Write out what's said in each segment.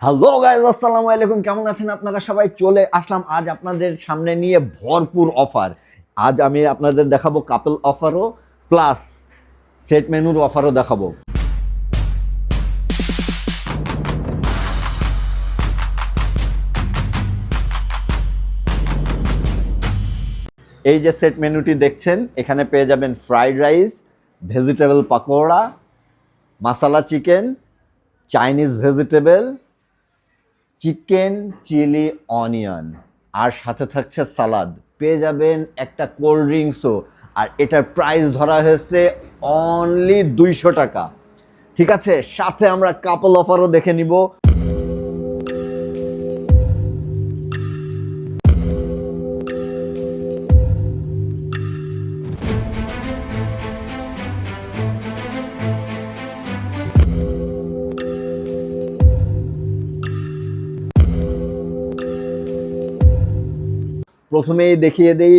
Hello guys, আসসালামু আলাইকুম। কেমন আছেন আপনারা সবাই? চলে আসলাম আজ আপনাদের সামনে নিয়ে ভরপুর অফার। আজ আমি আপনাদের দেখাবো কাপল অফারও প্লাস সেট মেনুর অফারও দেখাবো। এই যে সেট মেনুটি দেখছেন, এখানে পেয়ে যাবেন fried rice, vegetable pakora, masala chicken, Chinese vegetable, chicken chili onion, আর সাথে থাকছে সালাদ। পেয়ে যাবেন একটা কোল্ড ড্রিঙ্কসও। আর এটার প্রাইস ধরা হয়েছে অনলি 200 টাকা। ঠিক আছে, সাথে আমরা কাপল অফারও দেখে নিব। প্রথমেই দেখিয়ে দেই,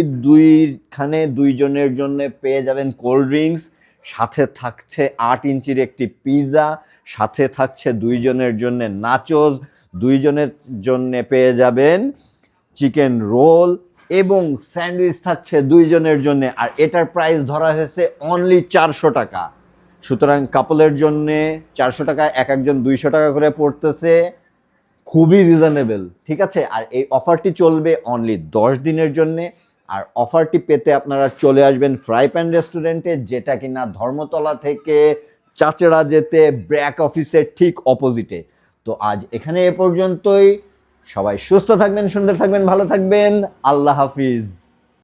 দুইজনের জন্য পেয়ে যাবেন কোল্ড ড্রিঙ্কস, সাথে থাকছে 8 ইঞ্চির একটি পিৎজা, সাথে থাকছে দুইজনের জন্য নাচোস, দুইজনের জন্য পেয়ে যাবেন চিকেন রোল এবং স্যান্ডউইচ থাকছে দুইজনের জন্য। আর এটার প্রাইস ধরা হয়েছে অনলি 400 টাকা। সুতরাং কাপলের জন্য 400 টাকা, এক একজন 200 টাকা করে পড়তেছে, খুবই রিজনেবল। ঠিক আছে, আর এই অফারটি চলবে অনলি 10 দিনের জন্যে। আর অফারটি পেতে আপনারা চলে আসবেন ফ্রাই প্যান রেস্টুরেন্টে, যেটা কিনা ধর্মতলা থেকে চাচড়া যেতে ব্র্যাক অফিসের ঠিক অপোজিটে। তো আজ এখানে এ পর্যন্তই। সবাই সুস্থ থাকবেন, সুন্দর থাকবেন, ভালো থাকবেন। আল্লাহ হাফিজ।